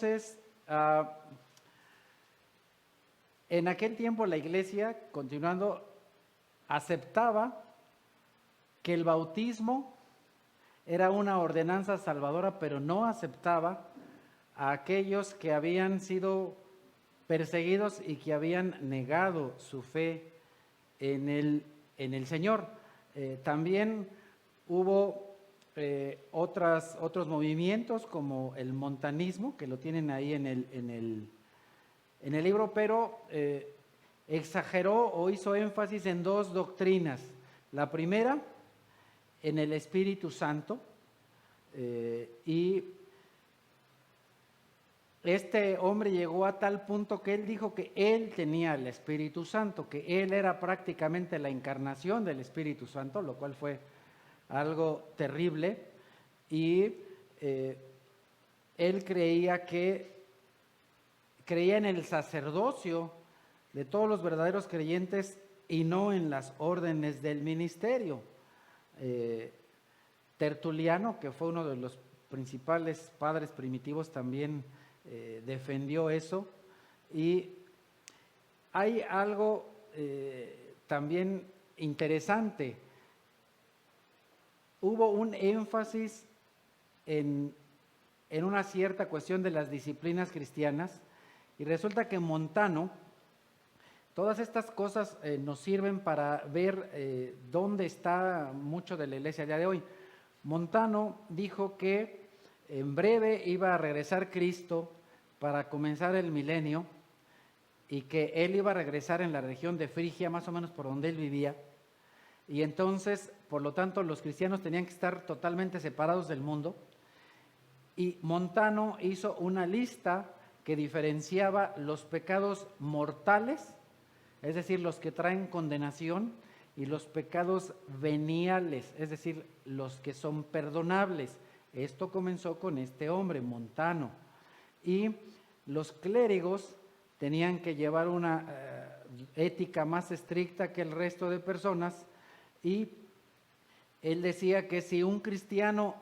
entonces, en aquel tiempo la iglesia, continuando, aceptaba que el bautismo era una ordenanza salvadora, pero no aceptaba a aquellos que habían sido perseguidos y que habían negado su fe en el Señor. También hubo otros movimientos como el montanismo, que lo tienen ahí en el libro, pero exageró o hizo énfasis en dos doctrinas. La primera, en el Espíritu Santo, y este hombre llegó a tal punto que él dijo que él tenía el Espíritu Santo, que él era prácticamente la encarnación del Espíritu Santo, lo cual fue algo terrible, y él creía en el sacerdocio de todos los verdaderos creyentes y no en las órdenes del ministerio. Tertuliano, que fue uno de los principales padres primitivos, también defendió eso. Y hay algo también interesante. Hubo un énfasis en una cierta cuestión de las disciplinas cristianas, y resulta que Montano, todas estas cosas nos sirven para ver dónde está mucho de la iglesia a día de hoy. Montano dijo que en breve iba a regresar Cristo para comenzar el milenio, y que él iba a regresar en la región de Frigia, más o menos por donde él vivía, y entonces, por lo tanto, los cristianos tenían que estar totalmente separados del mundo. Y Montano hizo una lista que diferenciaba los pecados mortales, es decir, los que traen condenación, y los pecados veniales, es decir, los que son perdonables. Esto comenzó con este hombre, Montano. Y los clérigos tenían que llevar una ética más estricta que el resto de personas, y él decía que si un cristiano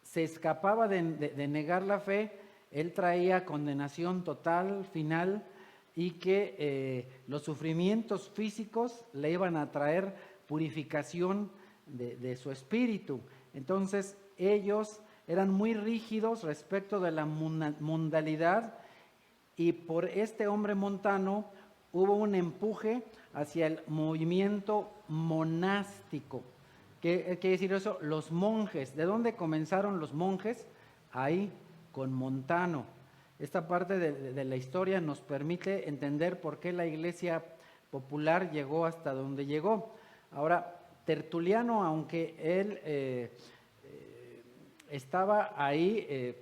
se escapaba de negar la fe, él traía condenación total, final, y que los sufrimientos físicos le iban a traer purificación de su espíritu. Entonces ellos eran muy rígidos respecto de la mundalidad, y por este hombre Montano hubo un empuje hacia el movimiento monástico. ¿Qué quiere decir eso? Los monjes. ¿De dónde comenzaron los monjes? Ahí, con Montano. Esta parte de la historia nos permite entender por qué la iglesia popular llegó hasta donde llegó. Ahora, Tertuliano, aunque él estaba ahí,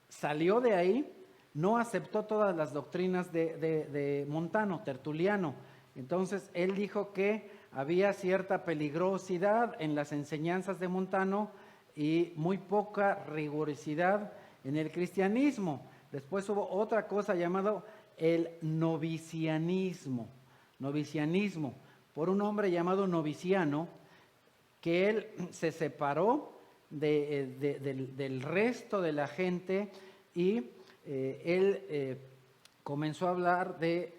salió de ahí, no aceptó todas las doctrinas de Montano, Tertuliano. Entonces, él dijo que había cierta peligrosidad en las enseñanzas de Montano y muy poca rigurosidad en el cristianismo. Después hubo otra cosa llamado el novicianismo, por un hombre llamado Noviciano, que él se separó del resto de la gente, y él comenzó a hablar de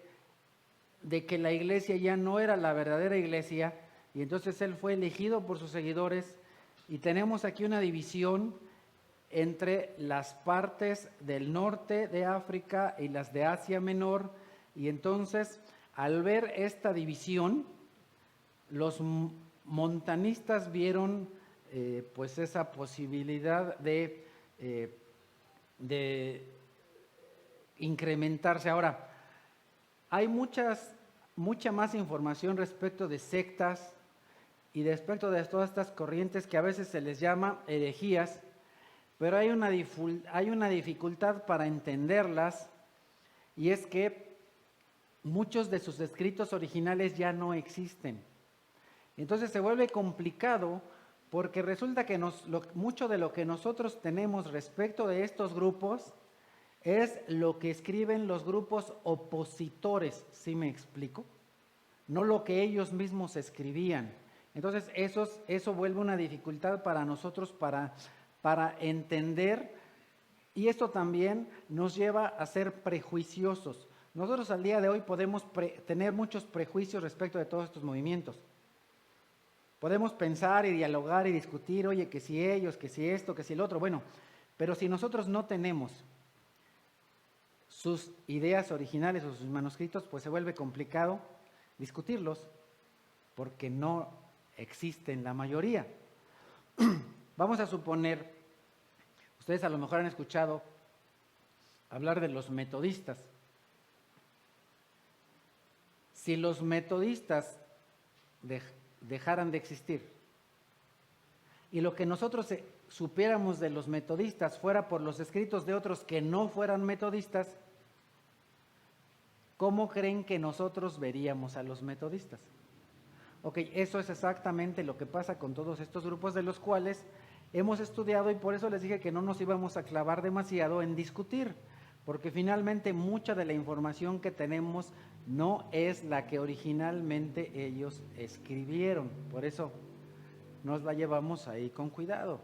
que la iglesia ya no era la verdadera iglesia, y entonces él fue elegido por sus seguidores, y tenemos aquí una división entre las partes del norte de África y las de Asia Menor, y entonces al ver esta división, los montanistas vieron pues esa posibilidad de incrementarse. Ahora, hay mucha más información respecto de sectas y respecto de todas estas corrientes que a veces se les llama herejías, pero hay una dificultad para entenderlas, y es que muchos de sus escritos originales ya no existen. Entonces se vuelve complicado, porque resulta que mucho de lo que nosotros tenemos respecto de estos grupos es lo que escriben los grupos opositores, ¿sí me explico? No lo que ellos mismos escribían. Entonces eso vuelve una dificultad para nosotros para para entender, y esto también nos lleva a ser prejuiciosos. Nosotros al día de hoy podemos tener muchos prejuicios respecto de todos estos movimientos. Podemos pensar y dialogar y discutir, oye, que si ellos, que si esto, que si el otro, bueno, pero si nosotros no tenemos sus ideas originales o sus manuscritos, pues se vuelve complicado discutirlos porque no existen la mayoría. Vamos a suponer, ustedes a lo mejor han escuchado hablar de los metodistas. Si los metodistas dejaran de existir y lo que nosotros supiéramos de los metodistas fuera por los escritos de otros que no fueran metodistas, ¿cómo creen que nosotros veríamos a los metodistas? Ok, eso es exactamente lo que pasa con todos estos grupos de los cuales hemos estudiado, y por eso les dije que no nos íbamos a clavar demasiado en discutir, porque finalmente mucha de la información que tenemos no es la que originalmente ellos escribieron, por eso nos la llevamos ahí con cuidado.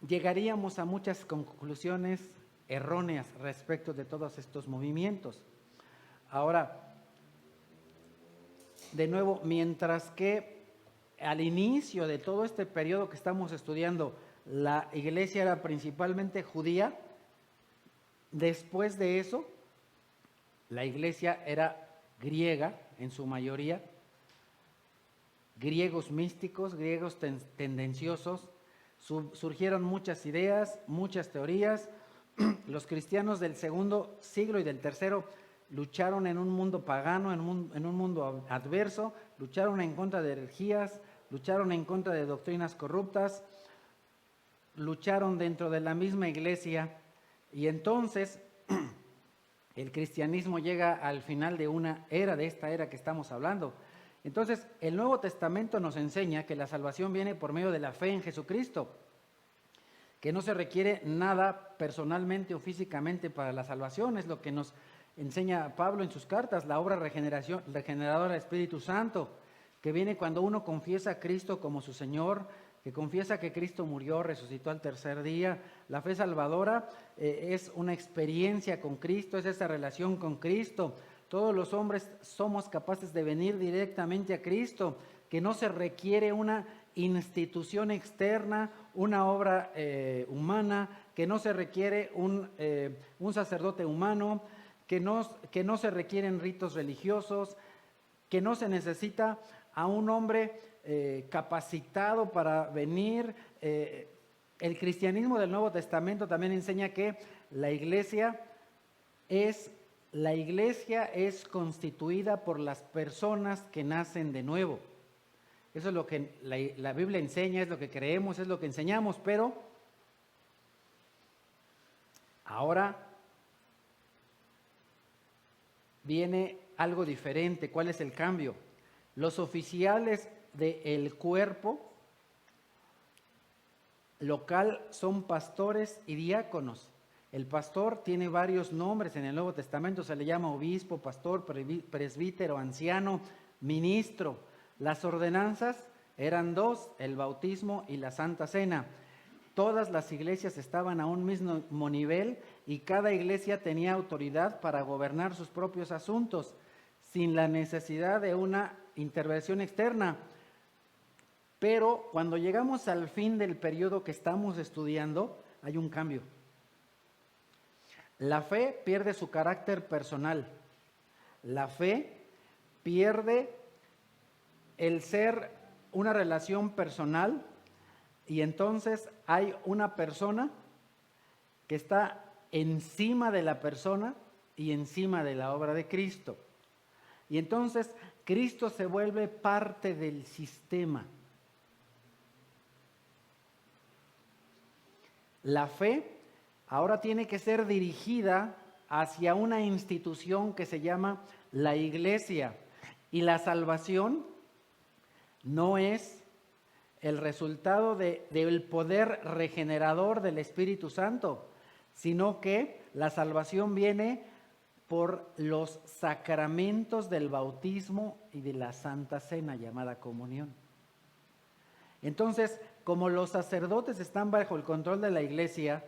Llegaríamos a muchas conclusiones erróneas respecto de todos estos movimientos. Ahora, de nuevo, mientras que al inicio de todo este periodo que estamos estudiando, la iglesia era principalmente judía, después de eso, la iglesia era griega en su mayoría, griegos místicos, griegos tendenciosos, surgieron muchas ideas, muchas teorías. Los cristianos del segundo siglo y del tercero lucharon en un mundo pagano, en un mundo adverso, lucharon en contra de herejías, lucharon en contra de doctrinas corruptas, lucharon dentro de la misma iglesia, y entonces el cristianismo llega al final de una era, de esta era que estamos hablando. Entonces, el Nuevo Testamento nos enseña que la salvación viene por medio de la fe en Jesucristo, que no se requiere nada personalmente o físicamente para la salvación, es lo que nos enseña Pablo en sus cartas, la obra regeneradora del Espíritu Santo, que viene cuando uno confiesa a Cristo como su Señor, que confiesa que Cristo murió, resucitó al tercer día. La fe salvadora es una experiencia con Cristo, es esa relación con Cristo. Todos los hombres somos capaces de venir directamente a Cristo, que no se requiere una institución externa, una obra humana, que no se requiere un sacerdote humano, que no se requieren ritos religiosos, que no se necesita a un hombre capacitado para venir. El cristianismo del Nuevo Testamento también enseña que la iglesia es constituida por las personas que nacen de nuevo. Eso es lo que la Biblia enseña, es lo que creemos, es lo que enseñamos, pero ahora viene algo diferente. ¿Cuál es el cambio? Los oficiales del cuerpo local son pastores y diáconos. El pastor tiene varios nombres en el Nuevo Testamento, se le llama obispo, pastor, presbítero, anciano, ministro. Las ordenanzas eran dos, el bautismo y la Santa Cena. Todas las iglesias estaban a un mismo nivel y cada iglesia tenía autoridad para gobernar sus propios asuntos, sin la necesidad de una intervención externa. Pero cuando llegamos al fin del periodo que estamos estudiando, hay un cambio. La fe pierde su carácter personal. La fe pierde el ser una relación personal, y entonces hay una persona que está encima de la persona y encima de la obra de Cristo. Y entonces Cristo se vuelve parte del sistema. La fe ahora tiene que ser dirigida hacia una institución que se llama la iglesia. Y la salvación no es el resultado del poder regenerador del Espíritu Santo, sino que la salvación viene por los sacramentos del bautismo y de la Santa Cena llamada comunión. Entonces, como los sacerdotes están bajo el control de la iglesia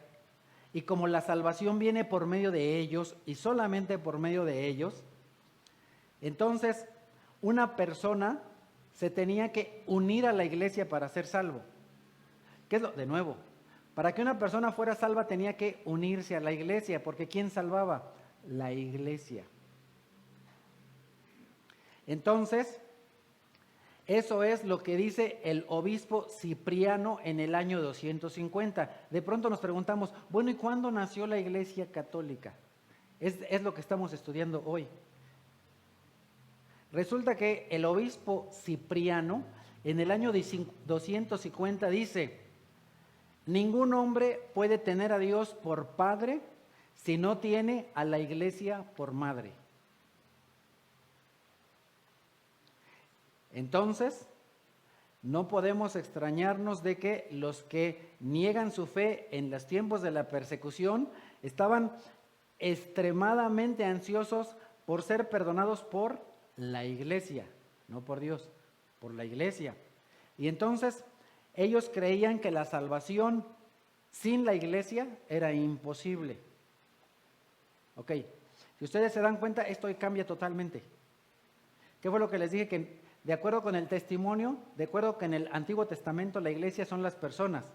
y como la salvación viene por medio de ellos y solamente por medio de ellos, entonces una persona se tenía que unir a la iglesia para ser salvo. ¿Qué es lo? De nuevo, para que una persona fuera salva tenía que unirse a la iglesia, porque ¿quién salvaba? La iglesia. Entonces, eso es lo que dice el obispo Cipriano en el año 250. De pronto nos preguntamos, bueno, ¿y cuándo nació la Iglesia Católica? Es lo que estamos estudiando hoy. Resulta que el obispo Cipriano en el año 250 dice, ningún hombre puede tener a Dios por padre si no tiene a la Iglesia por madre. Entonces, no podemos extrañarnos de que los que niegan su fe en los tiempos de la persecución estaban extremadamente ansiosos por ser perdonados por la iglesia, no por Dios, por la iglesia. Y entonces ellos creían que la salvación sin la iglesia era imposible. Ok, si ustedes se dan cuenta, esto cambia totalmente. ¿Qué fue lo que les dije? Que de acuerdo con el testimonio, de acuerdo que en el Antiguo Testamento la iglesia son las personas,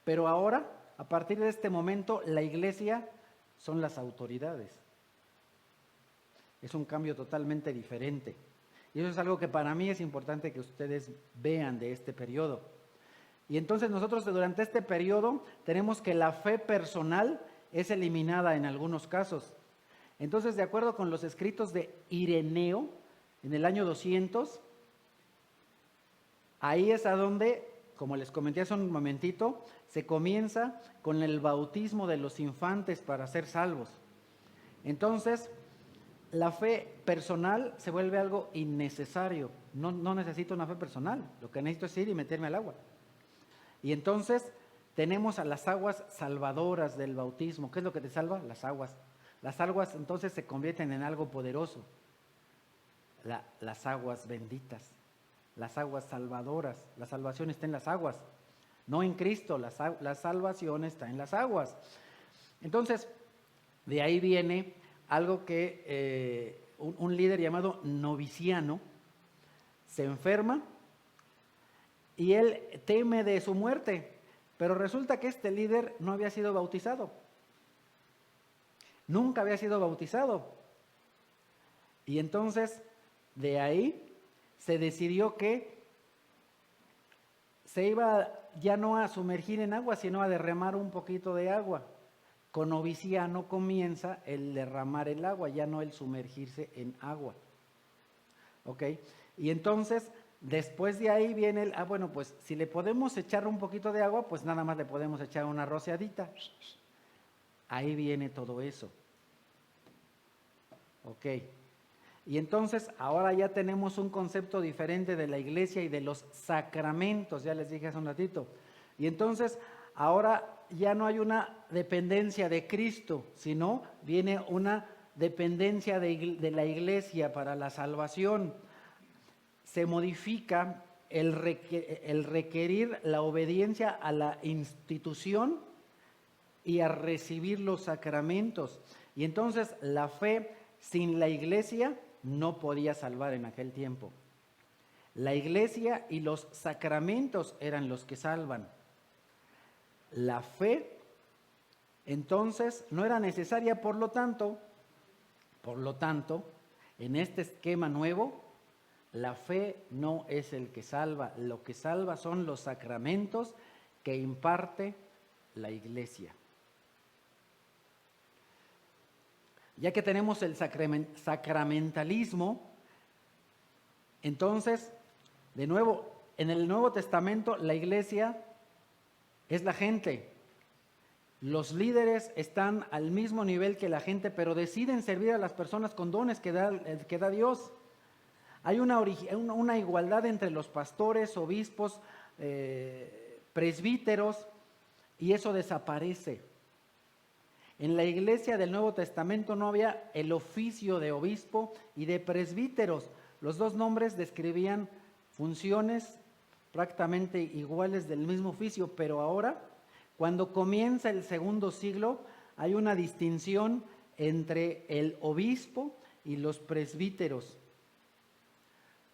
pero ahora, a partir de este momento, la iglesia son las autoridades. Es un cambio totalmente diferente. Y eso es algo que para mí es importante que ustedes vean de este periodo. Y entonces nosotros durante este periodo tenemos que la fe personal es eliminada en algunos casos. Entonces, de acuerdo con los escritos de Ireneo, en el año 200, ahí es a donde, como les comenté hace un momentito, se comienza con el bautismo de los infantes para ser salvos. Entonces, la fe personal se vuelve algo innecesario. No necesito una fe personal, lo que necesito es ir y meterme al agua. Y entonces tenemos a las aguas salvadoras del bautismo. ¿Qué es lo que te salva? Las aguas. Las aguas entonces se convierten en algo poderoso. Las aguas benditas, las aguas salvadoras. La salvación está en las aguas, no en Cristo. La salvación está en las aguas. Entonces, de ahí viene algo que un líder llamado Noviciano se enferma y él teme de su muerte, pero resulta que este líder no había sido bautizado. Nunca había sido bautizado. Y entonces, de ahí se decidió que se iba ya no a sumergir en agua, sino a derramar un poquito de agua. Con Noviciano comienza el derramar el agua, ya no el sumergirse en agua. ¿Ok? Y entonces, después de ahí viene el, bueno, pues si le podemos echar un poquito de agua, pues nada más le podemos echar una rociadita. Ahí viene todo eso. ¿Ok? Y entonces ahora ya tenemos un concepto diferente de la iglesia y de los sacramentos, ya les dije hace un ratito. Y entonces ahora ya no hay una dependencia de Cristo, sino viene una dependencia de la iglesia para la salvación. Se modifica el requerir la obediencia a la institución y a recibir los sacramentos. Y entonces la fe sin la iglesia no podía salvar en aquel tiempo. La iglesia y los sacramentos eran los que salvan. La fe, entonces, no era necesaria, por lo tanto, en este esquema nuevo, la fe no es el que salva. Lo que salva son los sacramentos que imparte la iglesia. Ya que tenemos el sacramentalismo, entonces, de nuevo, en el Nuevo Testamento la iglesia es la gente. Los líderes están al mismo nivel que la gente, pero deciden servir a las personas con dones que da Dios. Hay una igualdad entre los pastores, obispos, presbíteros, y eso desaparece. En la iglesia del Nuevo Testamento no había el oficio de obispo y de presbíteros. Los dos nombres describían funciones prácticamente iguales del mismo oficio, pero ahora, cuando comienza el segundo siglo, hay una distinción entre el obispo y los presbíteros.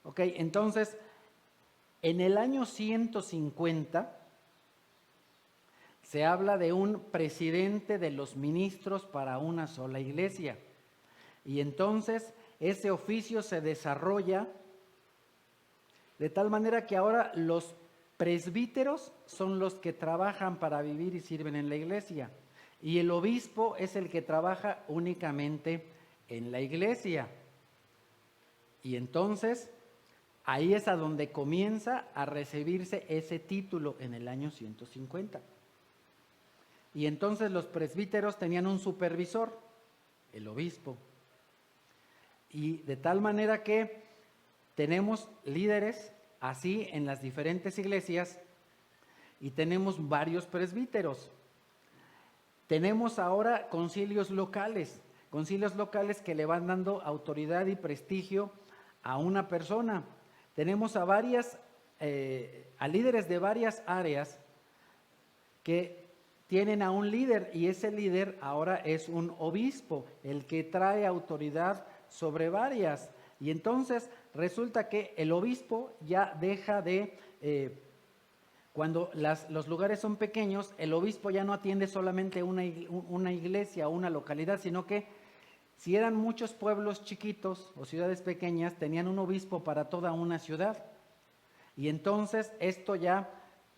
Ok, entonces, en el año 150 se habla de un presidente de los ministros para una sola iglesia. Y entonces ese oficio se desarrolla de tal manera que ahora los presbíteros son los que trabajan para vivir y sirven en la iglesia. Y el obispo es el que trabaja únicamente en la iglesia. Y entonces ahí es a donde comienza a recibirse ese título en el año 150. Y entonces los presbíteros tenían un supervisor, el obispo. Y de tal manera que tenemos líderes así en las diferentes iglesias y tenemos varios presbíteros. Tenemos ahora concilios locales que le van dando autoridad y prestigio a una persona. Tenemos a líderes de varias áreas que tienen a un líder, y ese líder ahora es un obispo, el que trae autoridad sobre varias. Y entonces resulta que el obispo ya deja de, cuando los lugares son pequeños, el obispo ya no atiende solamente una iglesia o una localidad, sino que si eran muchos pueblos chiquitos o ciudades pequeñas, tenían un obispo para toda una ciudad. Y entonces esto ya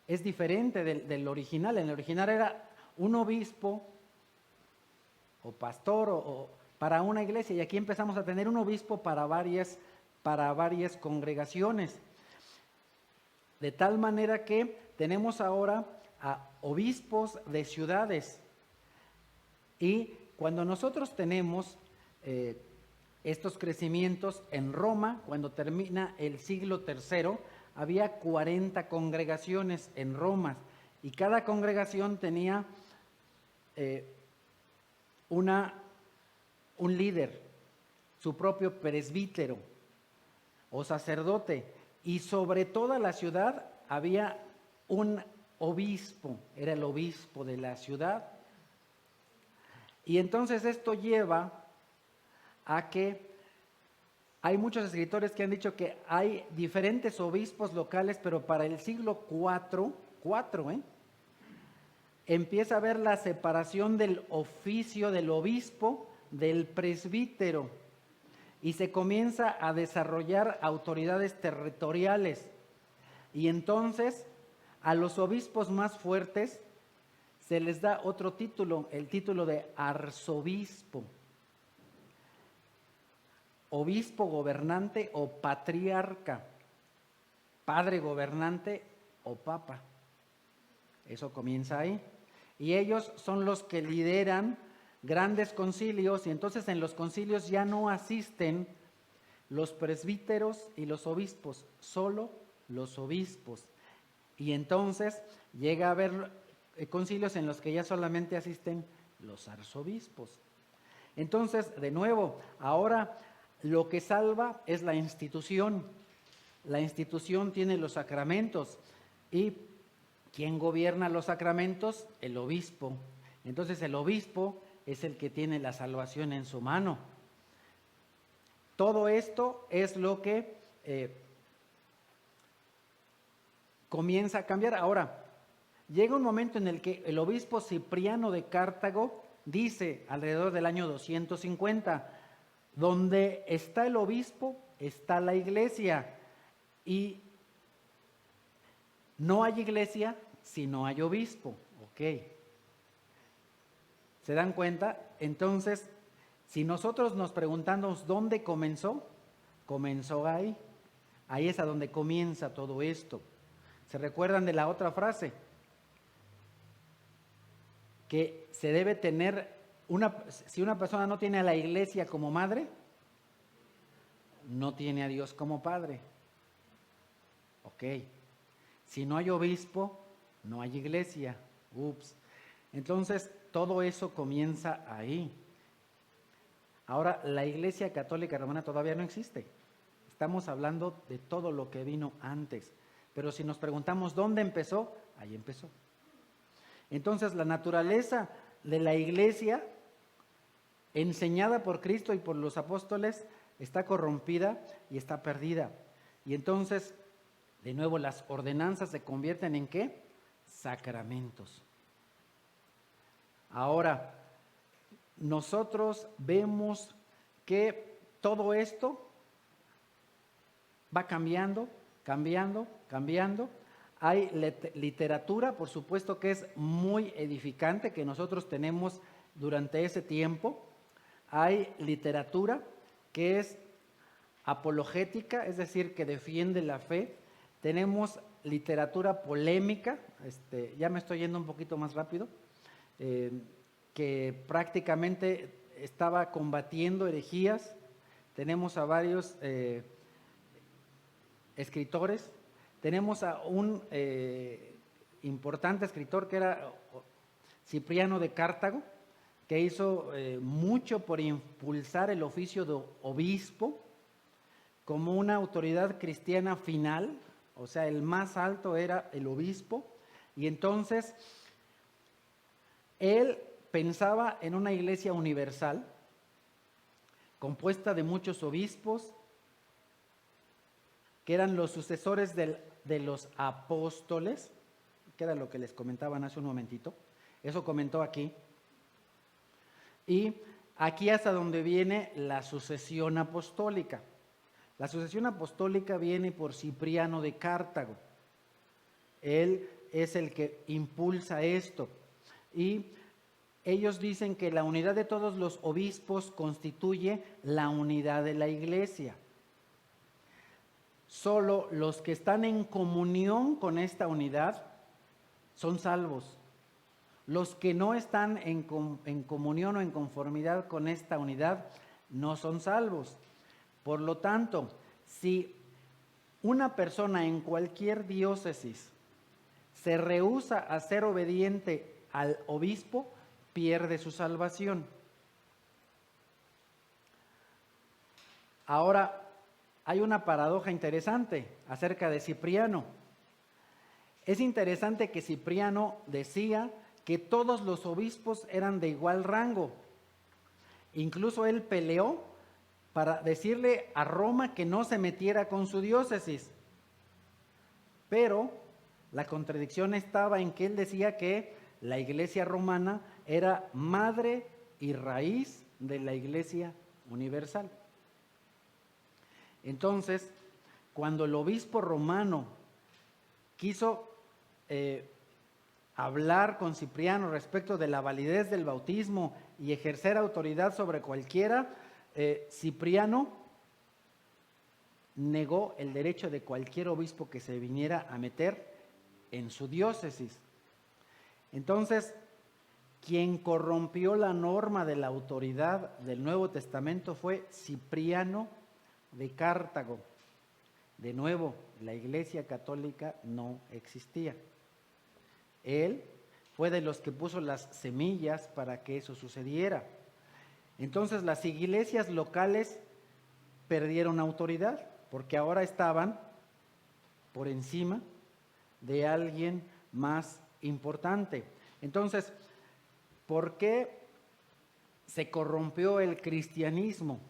es diferente del original. En el original era un obispo o pastor o para una iglesia, y aquí empezamos a tener un obispo para varias congregaciones. De tal manera que tenemos ahora a obispos de ciudades. Y cuando nosotros tenemos estos crecimientos en Roma, cuando termina el siglo III, había 40 congregaciones en Roma, y cada congregación tenía un líder, su propio presbítero o sacerdote, y sobre toda la ciudad había un obispo, era el obispo de la ciudad. Y entonces esto lleva a que hay muchos escritores que han dicho que hay diferentes obispos locales, pero para el siglo IV, empieza a haber la separación del oficio del obispo del presbítero y se comienza a desarrollar autoridades territoriales. Y entonces a los obispos más fuertes se les da otro título, el título de arzobispo, obispo gobernante o patriarca, padre gobernante o papa. Eso comienza ahí. Y ellos son los que lideran grandes concilios, y entonces en los concilios ya no asisten los presbíteros y los obispos, solo los obispos. Y entonces llega a haber concilios en los que ya solamente asisten los arzobispos. Entonces, de nuevo, ahora lo que salva es la institución. La institución tiene los sacramentos, y ¿quién gobierna los sacramentos? El obispo. Entonces el obispo es el que tiene la salvación en su mano. Todo esto es lo que comienza a cambiar. Ahora, llega un momento en el que el obispo Cipriano de Cartago dice, alrededor del año 250, donde está el obispo, está la iglesia, y no hay iglesia si no hay obispo. Ok. ¿Se dan cuenta? Entonces, si nosotros nos preguntamos dónde comenzó, comenzó ahí. Ahí es a donde comienza todo esto. ¿Se recuerdan de la otra frase? Que se debe tener, si una persona no tiene a la iglesia como madre, no tiene a Dios como padre. Ok. Si no hay obispo, no hay iglesia. Ups. Entonces, todo eso comienza ahí. Ahora, la Iglesia Católica Romana todavía no existe. Estamos hablando de todo lo que vino antes. pero si nos preguntamos dónde empezó, ahí empezó. Entonces la naturaleza de la iglesia, enseñada por Cristo y por los apóstoles, está corrompida y está perdida. Y entonces, de nuevo, las ordenanzas se convierten ¿en qué? Sacramentos. Ahora, nosotros vemos que todo esto va cambiando, cambiando, cambiando. Hay literatura, por supuesto, que es muy edificante, que nosotros tenemos durante ese tiempo. Hay literatura que es apologética, es decir, que defiende la fe. Tenemos literatura polémica, ya me estoy yendo un poquito más rápido, que prácticamente estaba combatiendo herejías. Tenemos a varios escritores. Tenemos a un importante escritor que era Cipriano de Cartago, que hizo mucho por impulsar el oficio de obispo como una autoridad cristiana final, o sea, el más alto era el obispo, y entonces él pensaba en una iglesia universal, compuesta de muchos obispos, que eran los sucesores de los apóstoles, que era lo que les comentaban hace un momentito. Eso comentó aquí. Y aquí hasta donde viene la sucesión apostólica. La sucesión apostólica viene por Cipriano de Cartago. Él es el que impulsa esto. Y ellos dicen que la unidad de todos los obispos constituye la unidad de la iglesia. Solo los que están en comunión con esta unidad son salvos. Los que no están en comunión o en conformidad con esta unidad no son salvos. Por lo tanto, si una persona en cualquier diócesis se rehúsa a ser obediente al obispo, pierde su salvación. Ahora, hay una paradoja interesante acerca de Cipriano. Es interesante que Cipriano decía que todos los obispos eran de igual rango. Incluso él peleó para decirle a Roma que no se metiera con su diócesis. Pero la contradicción estaba en que él decía que la iglesia romana era madre y raíz de la iglesia universal. Entonces, cuando el obispo romano quiso hablar con Cipriano respecto de la validez del bautismo y ejercer autoridad sobre cualquiera, Cipriano negó el derecho de cualquier obispo que se viniera a meter en su diócesis. Entonces, quien corrompió la norma de la autoridad del Nuevo Testamento fue Cipriano de Cartago. De nuevo, la Iglesia Católica no existía. Él fue de los que puso las semillas para que eso sucediera. Entonces las iglesias locales perdieron autoridad porque ahora estaban por encima de alguien más importante. Entonces, ¿por qué se corrompió el cristianismo?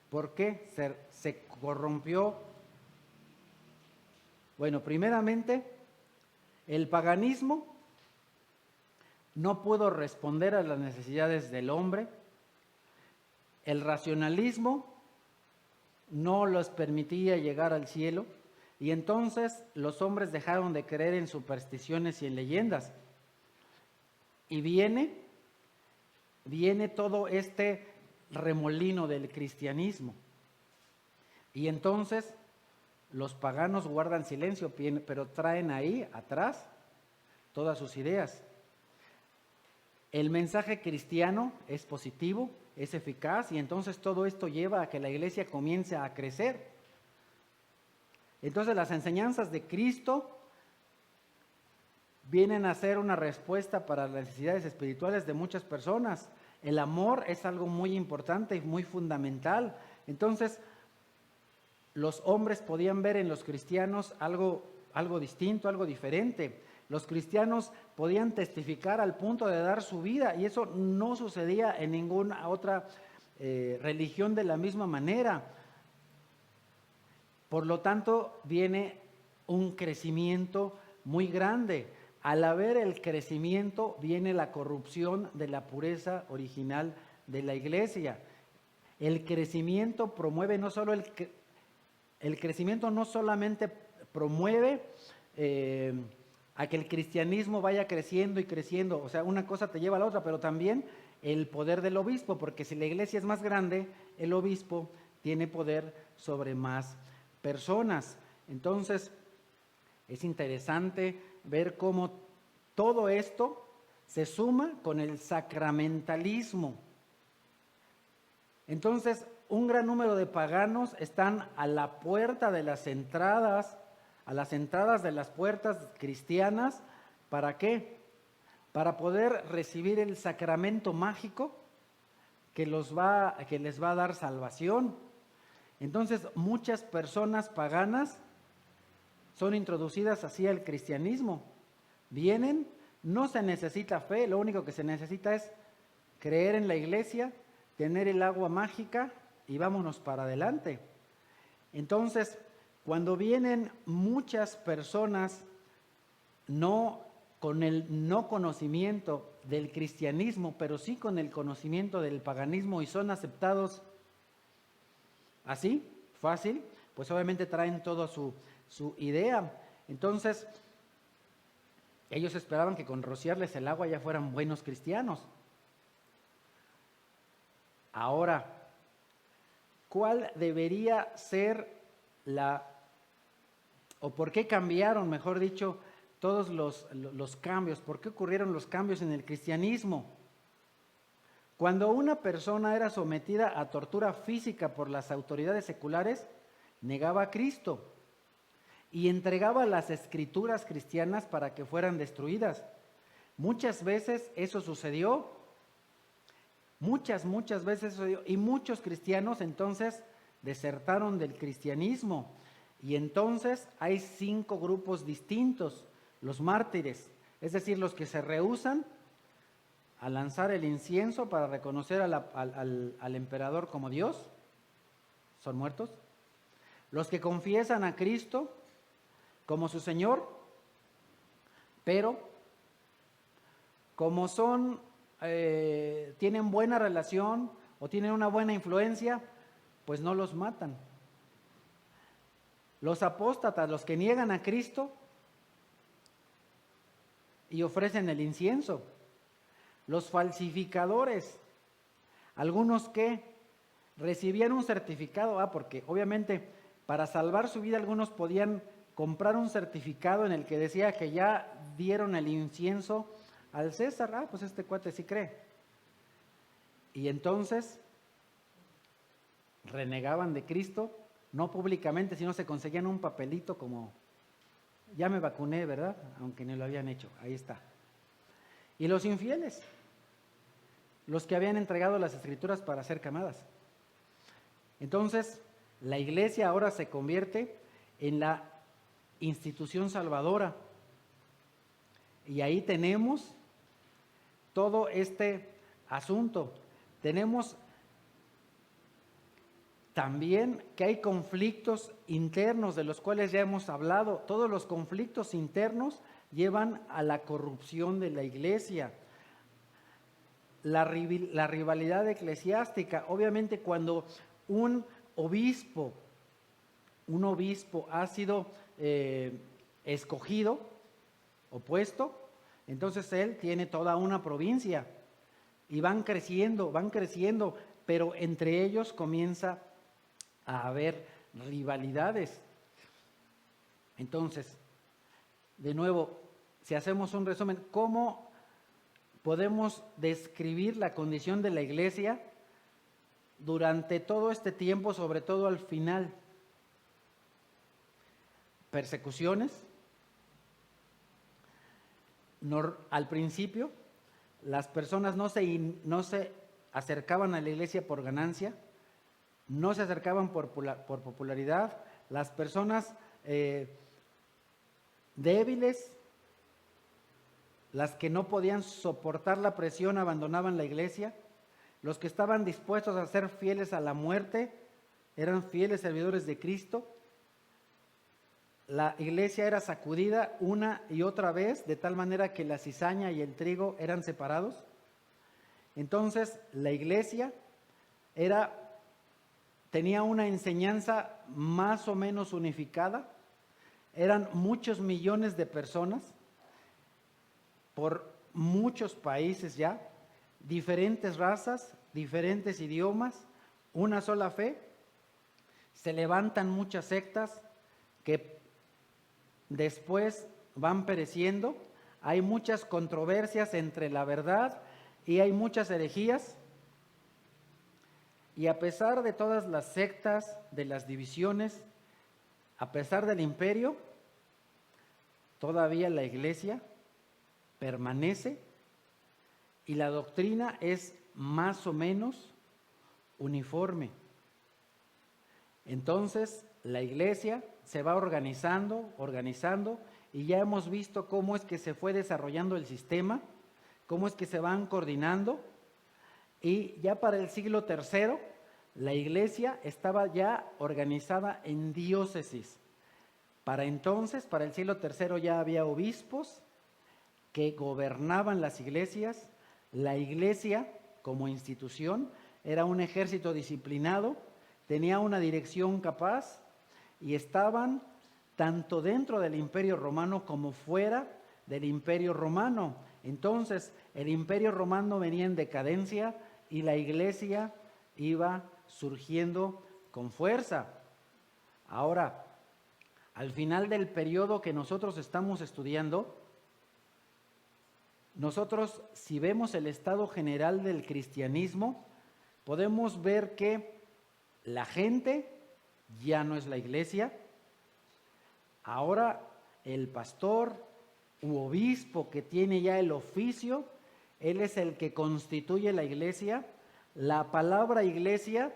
¿Por qué se corrompió? Bueno, primeramente, el paganismo no pudo responder a las necesidades del hombre. El racionalismo no los permitía llegar al cielo. Y entonces los hombres dejaron de creer en supersticiones y en leyendas. Y viene todo este remolino del cristianismo. Y entonces los paganos guardan silencio, pero traen ahí atrás todas sus ideas. El mensaje cristiano es positivo, es eficaz, y entonces todo esto lleva a que la iglesia comience a crecer. Entonces las enseñanzas de Cristo vienen a ser una respuesta para las necesidades espirituales de muchas personas. El amor es algo muy importante y muy fundamental. Entonces, los hombres podían ver en los cristianos algo algo distinto, algo diferente. Los cristianos podían testificar al punto de dar su vida y eso no sucedía en ninguna otra religión de la misma manera. Por lo tanto, viene un crecimiento muy grande. Al haber el crecimiento, viene la corrupción de la pureza original de la iglesia. El crecimiento promueve no solo el crecimiento no solamente promueve a que el cristianismo vaya creciendo y creciendo, o sea, una cosa te lleva a la otra, pero también el poder del obispo, porque si la iglesia es más grande, el obispo tiene poder sobre más personas. Entonces, es interesante ver cómo todo esto se suma con el sacramentalismo. Entonces, un gran número de paganos están a la puerta de las entradas, a las entradas de las puertas cristianas. ¿Para qué? Para poder recibir el sacramento mágico que les va a dar salvación. Entonces, muchas personas paganas son introducidas así al cristianismo. Vienen, no se necesita fe, lo único que se necesita es creer en la iglesia, tener el agua mágica y vámonos para adelante. Entonces, cuando vienen muchas personas no con el no conocimiento del cristianismo, pero sí con el conocimiento del paganismo y son aceptados así, fácil, pues obviamente traen toda su idea. Entonces, ellos esperaban que con rociarles el agua ya fueran buenos cristianos. Ahora, ¿cuál debería ser o por qué cambiaron, mejor dicho, todos los cambios? ¿Por qué ocurrieron los cambios en el cristianismo? Cuando una persona era sometida a tortura física por las autoridades seculares, negaba a Cristo y entregaba las escrituras cristianas para que fueran destruidas. Muchas veces eso sucedió, muchas veces sucedió, y muchos cristianos entonces desertaron del cristianismo. Y entonces hay 5 grupos distintos: los mártires, es decir, los que se rehúsan a lanzar el incienso para reconocer al emperador como Dios, son muertos. Los que confiesan a Cristo como su Señor, pero como tienen buena relación o tienen una buena influencia, pues no los matan. Los apóstatas, los que niegan a Cristo y ofrecen el incienso. Los falsificadores, algunos que recibían un certificado, porque obviamente para salvar su vida algunos podían comprar un certificado en el que decía que ya dieron el incienso al César. Pues este cuate sí cree. Y entonces renegaban de Cristo, no públicamente, sino se conseguían un papelito como, ya me vacuné, ¿verdad? Aunque no lo habían hecho, ahí está. Y los infieles, los que habían entregado las escrituras para ser quemadas. Entonces, la iglesia ahora se convierte en la institución salvadora. Y ahí tenemos todo este asunto. Tenemos también que hay conflictos internos de los cuales ya hemos hablado. Todos los conflictos internos llevan a la corrupción de la iglesia. La rivalidad eclesiástica, obviamente cuando un obispo ha sido escogido o puesto, entonces él tiene toda una provincia y van creciendo, pero entre ellos comienza a haber rivalidades. Entonces, de nuevo, si hacemos un resumen, ¿cómo podemos describir la condición de la iglesia durante todo este tiempo, sobre todo al final? Persecuciones. Al principio, las personas no se acercaban a la iglesia por ganancia, no se acercaban por popularidad. Las personas débiles, las que no podían soportar la presión abandonaban la iglesia, los que estaban dispuestos a ser fieles a la muerte eran fieles servidores de Cristo. La iglesia era sacudida una y otra vez, de tal manera que la cizaña y el trigo eran separados. Entonces, la iglesia tenía una enseñanza más o menos unificada. Eran muchos millones de personas por muchos países ya, diferentes razas, diferentes idiomas, una sola fe. Se levantan muchas sectas que después van pereciendo. Hay muchas controversias entre la verdad y hay muchas herejías. Y a pesar de todas las sectas, de las divisiones, a pesar del imperio, todavía la iglesia permanece y la doctrina es más o menos uniforme. Entonces, la iglesia se va organizando, y ya hemos visto cómo es que se fue desarrollando el sistema, cómo es que se van coordinando, y ya para el siglo III, la iglesia estaba ya organizada en diócesis. Para entonces, para el siglo III, ya había obispos que gobernaban las iglesias. La iglesia, como institución, era un ejército disciplinado, tenía una dirección capaz y estaban tanto dentro del Imperio Romano como fuera del Imperio Romano. Entonces, el Imperio Romano venía en decadencia y la iglesia iba surgiendo con fuerza. Ahora, al final del periodo que nosotros estamos estudiando, nosotros, si vemos el estado general del cristianismo, podemos ver que la gente ya no es la iglesia. Ahora el pastor u obispo que tiene ya el oficio, él es el que constituye la iglesia. La palabra iglesia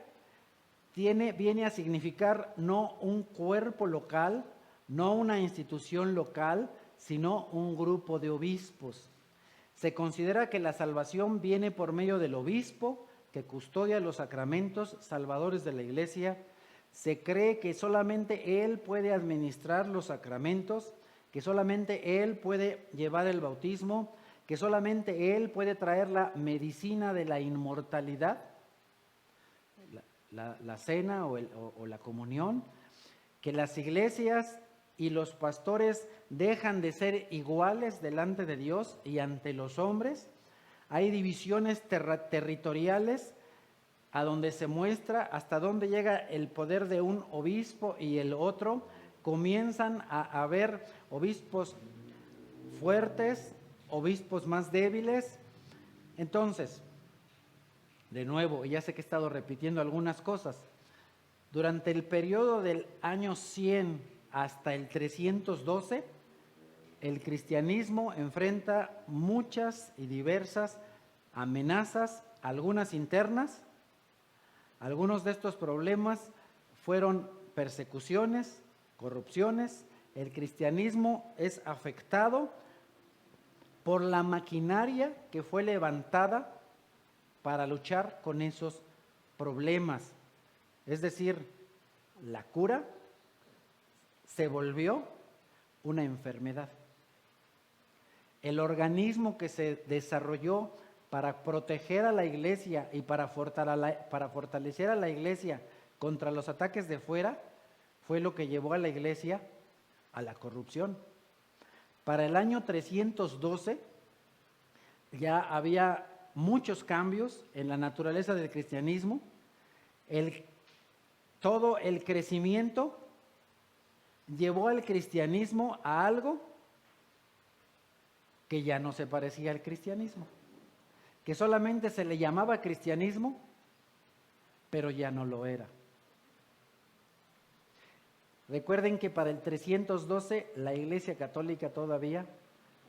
viene a significar no un cuerpo local, no una institución local, sino un grupo de obispos. Se considera que la salvación viene por medio del obispo que custodia los sacramentos salvadores de la iglesia. Se cree que solamente él puede administrar los sacramentos, que solamente él puede llevar el bautismo, que solamente él puede traer la medicina de la inmortalidad, la cena o la comunión, que las iglesias y los pastores dejan de ser iguales delante de Dios y ante los hombres. Hay divisiones territoriales a donde se muestra hasta dónde llega el poder de un obispo y el otro. Comienzan a haber obispos fuertes, obispos más débiles. Entonces, de nuevo, ya sé que he estado repitiendo algunas cosas, durante el periodo del año 100 hasta el 312, el cristianismo enfrenta muchas y diversas amenazas, algunas internas. Algunos de estos problemas fueron persecuciones, corrupciones. El cristianismo es afectado por la maquinaria que fue levantada para luchar con esos problemas. Es decir, la cura se volvió una enfermedad. El organismo que se desarrolló para proteger a la iglesia y para fortalecer a la iglesia contra los ataques de fuera fue lo que llevó a la iglesia a la corrupción. Para el año 312 ya había muchos cambios en la naturaleza del cristianismo. Todo el crecimiento llevó al cristianismo a algo que ya no se parecía al cristianismo, que solamente se le llamaba cristianismo, pero ya no lo era. Recuerden que para el 312 la Iglesia Católica todavía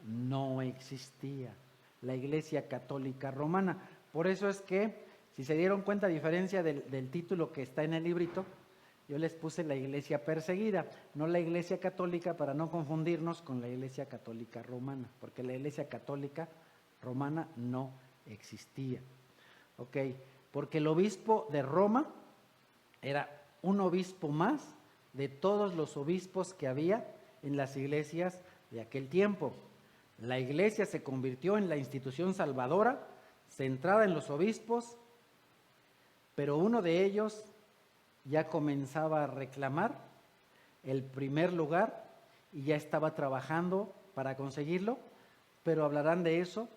no existía, la Iglesia Católica Romana. Por eso es que, si se dieron cuenta, a diferencia del título que está en el librito, yo les puse la iglesia perseguida, no la iglesia católica, para no confundirnos con la iglesia católica romana, porque la iglesia católica romana no existía. Ok, porque el obispo de Roma era un obispo más de todos los obispos que había en las iglesias de aquel tiempo. La iglesia se convirtió en la institución salvadora, centrada en los obispos, pero uno de ellos ya comenzaba a reclamar el primer lugar y ya estaba trabajando para conseguirlo, pero hablarán de eso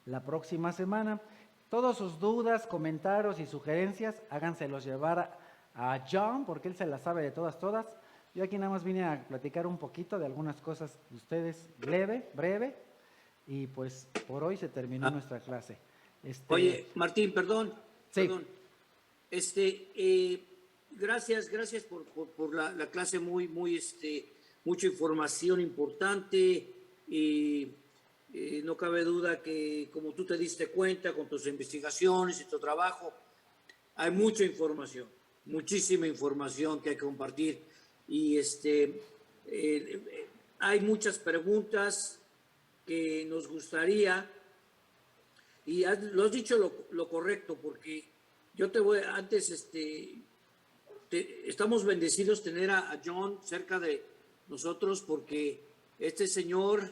la próxima semana. Todas sus dudas, comentarios y sugerencias, háganselos llevar a John, porque él se las sabe de todas. Yo aquí nada más vine a platicar un poquito de algunas cosas de ustedes, breve, y pues por hoy se terminó nuestra clase. Oye, Martín, perdón. Sí. Gracias por la clase, mucha información importante, y no cabe duda que, como tú te diste cuenta con tus investigaciones y tu trabajo, hay mucha información, muchísima información que hay que compartir, y hay muchas preguntas que nos gustaría, y lo has dicho lo correcto, porque yo te voy, antes, estamos bendecidos tener a John cerca de nosotros, porque este señor,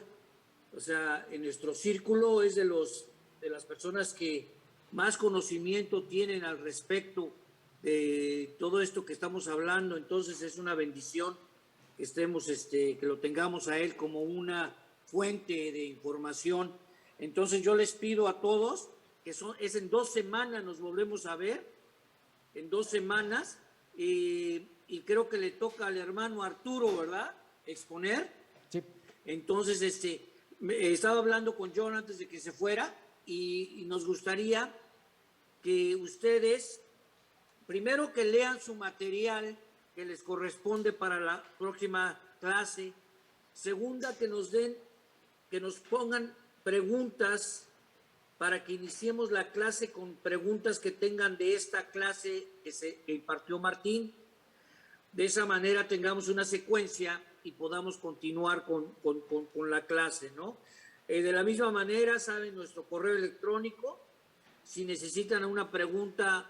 o sea, en nuestro círculo es de las personas que más conocimiento tienen al respecto de todo esto que estamos hablando. Entonces es una bendición que estemos, que lo tengamos a él como una fuente de información. Entonces yo les pido a todos que es en 2 semanas, nos volvemos a ver, en 2 semanas, y creo que le toca al hermano Arturo, ¿verdad?, exponer. Sí. Entonces, estaba hablando con John antes de que se fuera, y nos gustaría que ustedes, primero, que lean su material que les corresponde para la próxima clase. Segunda, que nos pongan preguntas para que iniciemos la clase con preguntas que tengan de esta clase que impartió Martín. De esa manera tengamos una secuencia y podamos continuar con la clase, ¿no? De la misma manera, saben nuestro correo electrónico. Si necesitan una pregunta,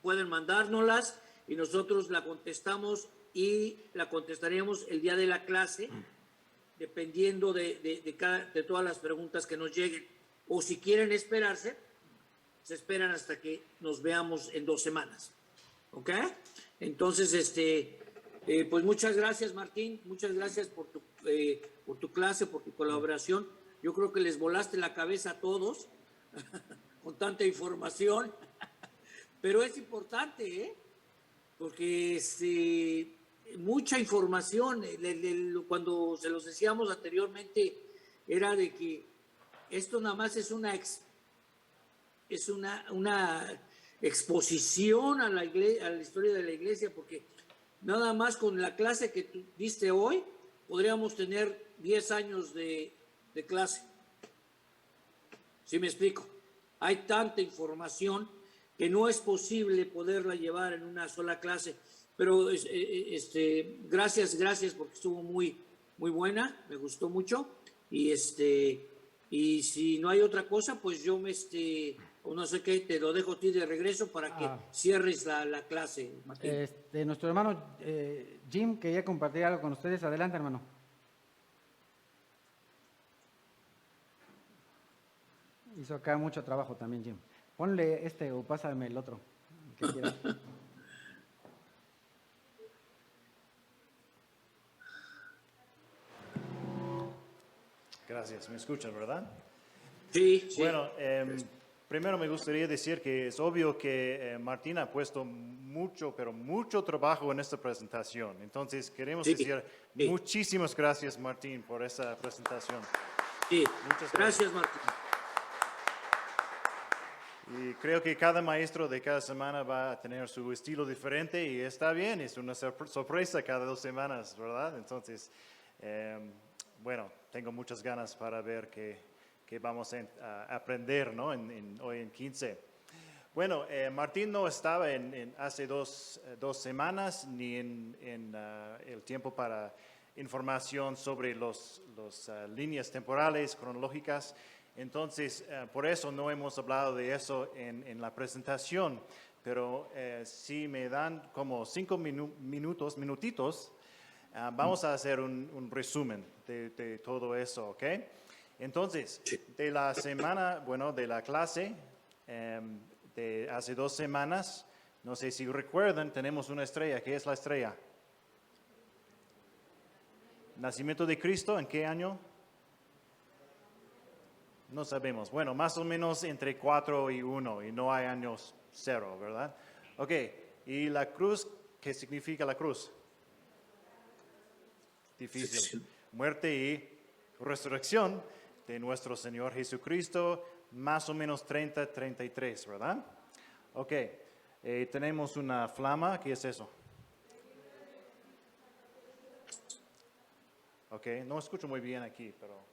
pueden mandárnoslas y nosotros la contestamos, y la contestaremos el día de la clase, dependiendo de todas las preguntas que nos lleguen. O si quieren esperarse, se esperan hasta que nos veamos en 2 semanas. ¿Ok? Entonces, pues muchas gracias, Martín. Muchas gracias por tu clase, por tu colaboración. Yo creo que les volaste la cabeza a todos con tanta información. Pero es importante, ¿eh? Porque mucha información. Cuando se los decíamos anteriormente, era de que esto nada más es una exposición a la historia de la iglesia, porque nada más con la clase que tú diste hoy podríamos tener 10 años de clase. ¿Sí me explico? Hay tanta información que no es posible poderla llevar en una sola clase. Pero gracias, porque estuvo muy, muy buena, me gustó mucho. Y si no hay otra cosa, pues yo o no sé qué, te lo dejo a ti de regreso para que cierres la clase, Martín. Nuestro hermano Jim quería compartir algo con ustedes. Adelante, hermano. Hizo acá mucho trabajo también, Jim. Ponle o pásame el otro, que quieras. Gracias, me escuchan, ¿verdad? Sí. Bueno, primero me gustaría decir que es obvio que Martín ha puesto mucho, pero mucho trabajo en esta presentación. Entonces queremos decir muchísimas gracias, Martín, por esta presentación. Sí, muchas gracias, Martín. Y creo que cada maestro de cada semana va a tener su estilo diferente, y está bien, es una sorpresa cada 2 semanas, ¿verdad? Entonces, bueno, tengo muchas ganas para ver qué vamos a aprender, ¿no? Hoy en 15. Bueno, Martín no estaba hace dos semanas ni en el tiempo para información sobre las líneas temporales, cronológicas. Entonces, por eso no hemos hablado de eso en la presentación. Pero si me dan como 5 minutitos, vamos a hacer un resumen de todo eso, ¿ok? Entonces, de la semana, bueno, de la clase de hace 2 semanas, no sé si recuerdan, tenemos una estrella. ¿Qué es la estrella? ¿Nacimiento de Cristo? ¿En qué año? No sabemos. Bueno, más o menos entre 4 y 1, y no hay años 0, ¿verdad? Ok, ¿y la cruz? ¿Qué significa la cruz? Difícil. Muerte y resurrección de nuestro Señor Jesucristo, más o menos 33, ¿verdad? Ok, tenemos una flama. ¿Qué es eso? Ok, no escucho muy bien aquí, pero...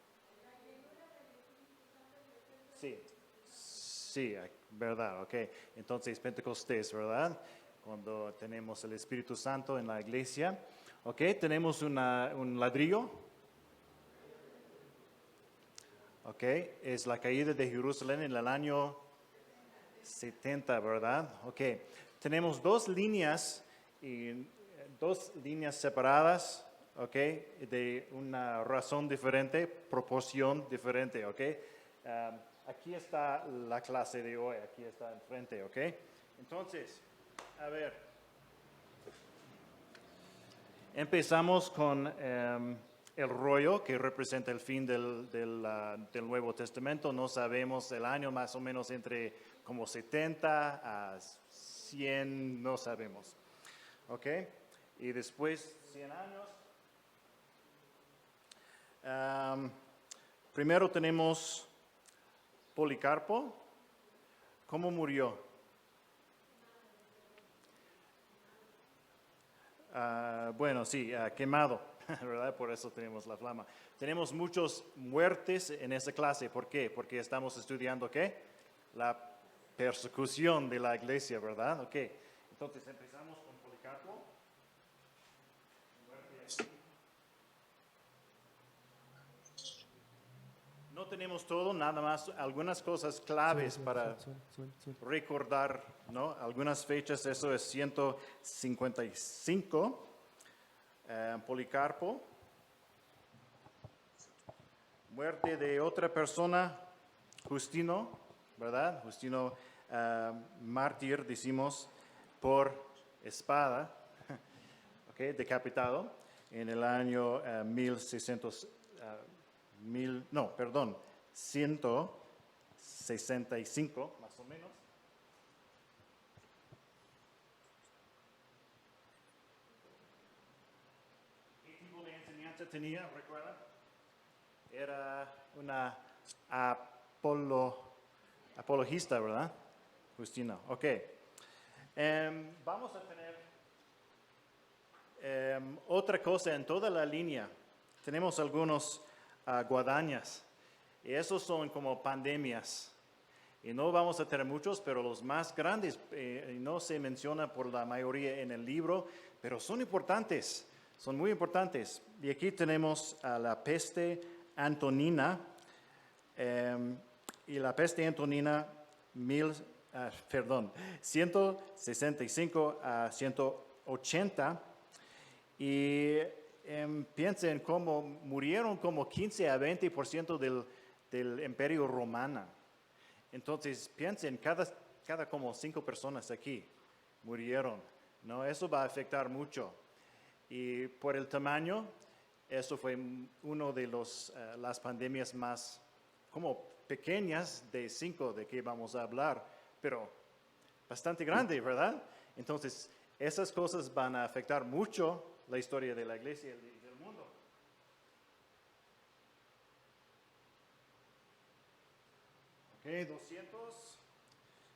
Sí, verdad, ok. Entonces, Pentecostés, ¿verdad? Cuando tenemos el Espíritu Santo en la iglesia. Ok, tenemos un ladrillo. Ok, es la caída de Jerusalén en el año 70, ¿verdad? Ok, tenemos 2 líneas separadas, ok, de una razón diferente, proporción diferente, ok. Aquí está la clase de hoy, aquí está enfrente, ¿ok? Entonces, a ver, empezamos con el rollo que representa el fin del Nuevo Testamento. No sabemos el año, más o menos entre como 70 a 100, no sabemos, ¿ok? Y después 100 años. Primero tenemos Policarpo. ¿Cómo murió? Bueno, sí, quemado, ¿verdad? Por eso tenemos la flama. Tenemos muchas muertes en esa clase. ¿Por qué? Porque estamos estudiando, ¿qué? La persecución de la iglesia, ¿verdad? Ok, entonces empezamos con Policarpo. No tenemos todo, nada más algunas cosas claves para recordar, ¿no? Algunas fechas, eso es 155, Policarpo. Muerte de otra persona, Justino, ¿verdad? Justino, mártir, decimos, por espada, okay, decapitado, en el año 165, más o menos. ¿Qué tipo de enseñanza tenía, recuerdan? Era una apologista, ¿verdad? Justino, ok. Vamos a tener otra cosa en toda la línea. Tenemos algunos guadañas, y esos son como pandemias. Y no vamos a tener muchos, pero los más grandes no se menciona por la mayoría en el libro, pero son importantes, son muy importantes. Y aquí tenemos a la peste antonina, y la peste antonina 165 a 180, y piensen cómo murieron como 15 a 20% del Imperio Romano. Entonces piensen, cada como 5 personas aquí murieron, ¿no? Eso va a afectar mucho. Y por el tamaño, eso fue uno de las pandemias más como pequeñas de 5 de que vamos a hablar, pero bastante grande, ¿verdad? Entonces, esas cosas van a afectar mucho la historia de la iglesia y del mundo. Ok, 200.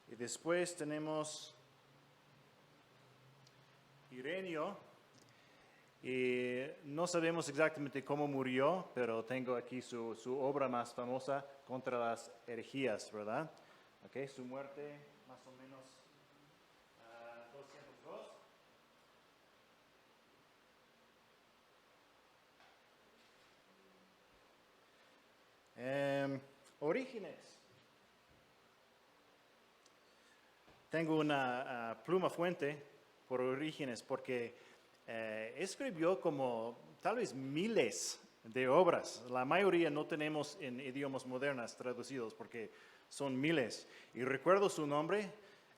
Y después tenemos Ireneo. Y no sabemos exactamente cómo murió, pero tengo aquí su obra más famosa, Contra las herejías, ¿verdad? Ok, su muerte más o menos Orígenes. Tengo una pluma fuente por Orígenes porque escribió como tal vez miles de obras. La mayoría no tenemos en idiomas modernos traducidos porque son miles. Y recuerdo su nombre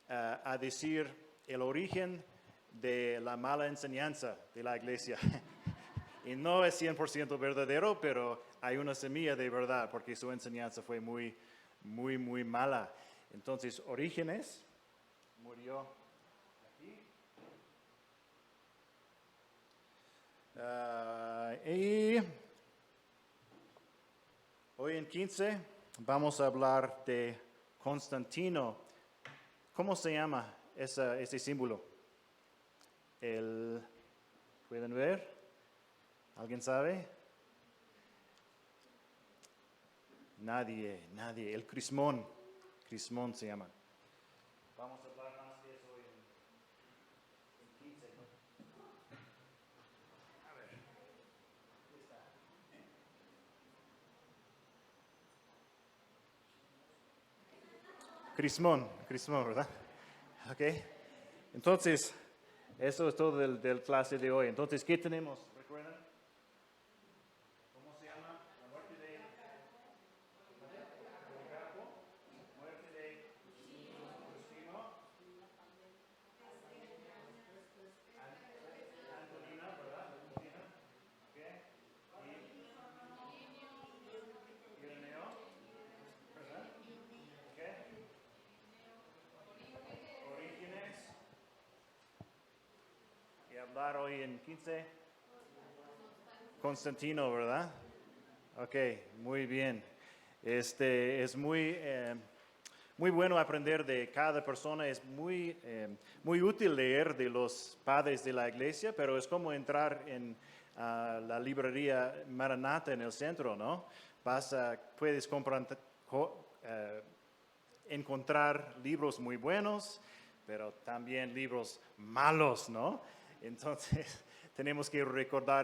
a decir el origen de la mala enseñanza de la iglesia. Y no es 100% verdadero, pero hay una semilla de verdad porque su enseñanza fue muy, muy, muy mala. Entonces, Orígenes murió aquí. Y hoy en 15 vamos a hablar de Constantino. ¿Cómo se llama ese símbolo? ¿Pueden ver? ¿Alguien sabe? Nadie. El crismón. Crismón se llama. Vamos a hablar más de eso hoy en 15. A ver. Aquí está. Crismón, ¿verdad? Ok. Entonces, eso es todo del clase de hoy. Entonces, ¿qué tenemos? ¿Recuerdan? ¿Cómo se llama? La muerte de Policarpo, muerte de Justino, Antonina, ¿verdad? Antonina, ¿ok? Y Ireneo, ¿verdad? ¿Ok? Orígenes. Y hablar hoy en 15. Constantino, ¿verdad? Ok, muy bien. Es muy bueno aprender de cada persona. Es muy útil leer de los padres de la iglesia, pero es como entrar en la librería Maranatha en el centro, ¿no? Puedes encontrar libros muy buenos, pero también libros malos, ¿no? Entonces, tenemos que recordar